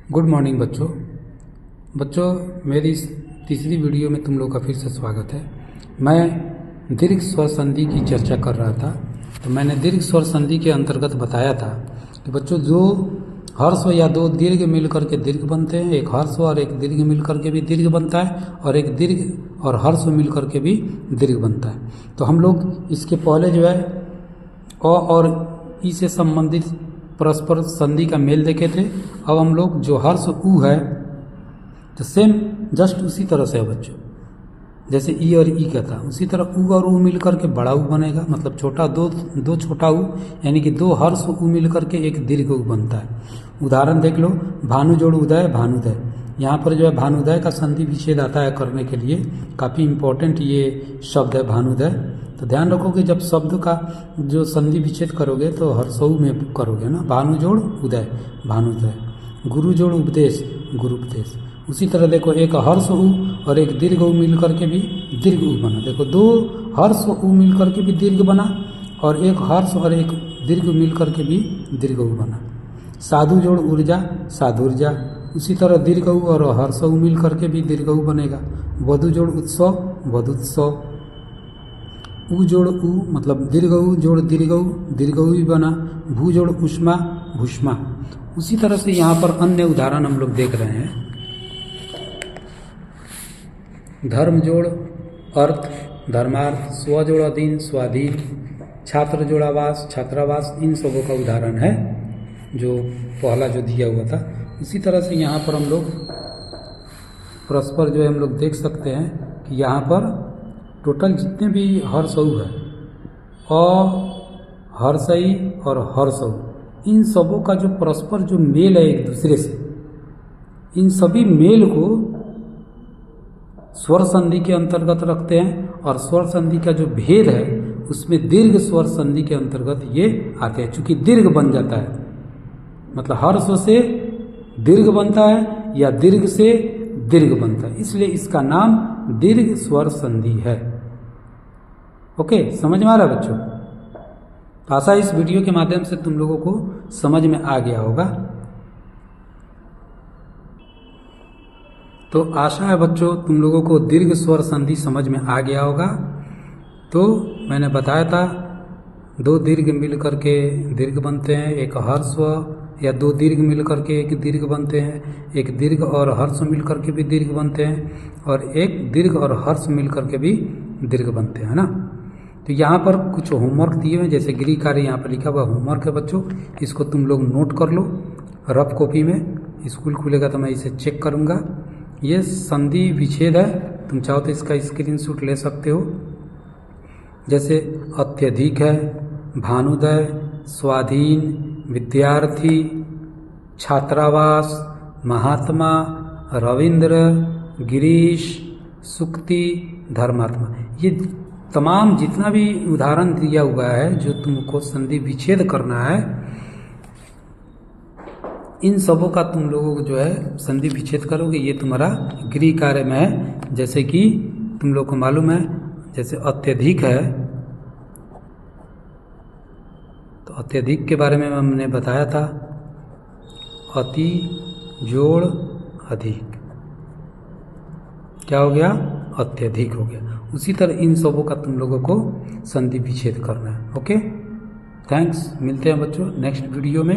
Good morning बच्चों मेरी इस तीसरी वीडियो में तुम लोग का फिर से स्वागत है। मैं दीर्घ स्वर संधि की चर्चा कर रहा था। तो मैंने दीर्घ स्वर संधि के अंतर्गत बताया था कि बच्चों जो हर्ष या दो दीर्घ मिलकर के दीर्घ बनते हैं, एक हर्ष और एक दीर्घ मिलकर के भी दीर्घ बनता है और एक दीर्घ और हर्ष मिलकर के भी दीर्घ बनता है। तो हम लोग इसके पहले जो है अ और ई से संबंधित परस्पर संधि का मेल देखे थे। अब हम लोग जो हर्ष उ है तो सेम जस्ट उसी तरह से है बच्चों, जैसे ई और ई का था उसी तरह उ और उ मिलकर के बड़ा उ बनेगा। मतलब छोटा दो छोटा उ यानी कि दो हर्ष उ मिलकर के एक दीर्घ उ बनता है। उदाहरण देख लो, भानु जोड़ उदय भानुदय। यहाँ पर जो है भानुदय का संधि विच्छेद आता है करने के लिए, काफ़ी इम्पोर्टेंट ये शब्द है भानुदय। तो ध्यान रखो कि जब शब्द का जो संधि विच्छेद करोगे तो हर्षऊ में करोगे ना, भानु जोड़ उदय भानुदय, गुरु जोड़ उपदेश गुरुपदेश। उसी तरह देखो, एक हर्ष उ और एक दीर्घ उ मिल करके भी दीर्घ उ बना। देखो दो हर्ष उ मिल करके भी दीर्घ बना और एक हर्ष और एक दीर्घ मिल करके भी दीर्घ उ बना। साधु जोड़ ऊर्जा साधुर्जा। उसी तरह दीर्घ उ और हर्ष उ मिल करके भी दीर्घ उ बनेगा। वधु जोड़ उत्सव वधुत्सव। उ जोड़ उ मतलब दीर्घ उ जोड़ दीर्घ उ भी बना। भू जोड़ उष्मा भूष्मा। उसी तरह से यहाँ पर अन्य उदाहरण हम लोग देख रहे हैं। धर्म जोड़ अर्थ धर्मार्थ, स्व जोड़ अधीन स्वाधीन, छात्र जोड़ आवास छात्रावास। इन सबों का उदाहरण है जो पहला जो दिया हुआ था। इसी तरह से यहाँ पर हम लोग परस्पर जो है हम लोग देख सकते हैं कि यहाँ पर टोटल जितने भी हर्षऊ है अ हर्षई और हर्षऊ, इन सबों का जो परस्पर जो मेल है एक दूसरे से, इन सभी मेल को स्वर संधि के अंतर्गत रखते हैं। और स्वर संधि का जो भेद है उसमें दीर्घ स्वर संधि के अंतर्गत ये आते हैं। चूंकि दीर्घ बन जाता है, मतलब हर्ष से दीर्घ बनता है या दीर्घ से दीर्घ बनता है, इसलिए इसका नाम दीर्घ स्वर संधि है। ओके, समझ में आ रहा है बच्चों? तो आशा इस वीडियो के माध्यम से तुम लोगों को समझ में आ गया होगा। तो आशा है बच्चों तुम लोगों को दीर्घ स्वर संधि समझ में आ गया होगा। तो मैंने बताया था दो दीर्घ मिल करके दीर्घ बनते हैं, एक हर्ष या दो दीर्घ मिल करके एक दीर्घ बनते हैं, एक दीर्घ और हर्ष मिल करके भी दीर्घ बनते हैं, और एक दीर्घ और हर्ष मिल करके भी दीर्घ बनते हैं ना। तो यहाँ पर कुछ होमवर्क दिए हुए, जैसे गृह कार्य यहाँ पर लिखा हुआ होमवर्क है बच्चों, इसको तुम लोग नोट कर लो रफ कॉपी में। स्कूल खुलेगा तो मैं इसे चेक करूँगा। ये संधि विच्छेद है, तुम चाहो तो इसका स्क्रीनशॉट ले सकते हो। जैसे अत्यधिक है, भानुदय, स्वाधीन, विद्यार्थी, छात्रावास, महात्मा, रविंद्र, गिरीश, सुक्ति, धर्मात्मा। ये तमाम जितना भी उदाहरण दिया हुआ है जो तुमको संधि विच्छेद करना है, इन सबों का तुम लोगों को जो है संधि विच्छेद करोगे। ये तुम्हारा गृह कार्य में है। जैसे कि तुम लोग को मालूम है, जैसे अत्यधिक है तो अत्यधिक के बारे में हमने बताया था, अति जोड़ अधिक, क्या हो गया? अत्यधिक हो गया। उसी तरह इन सबों का तुम लोगों को संधि विच्छेद करना है। Okay, thanks. मिलते हैं बच्चों नेक्स्ट वीडियो में।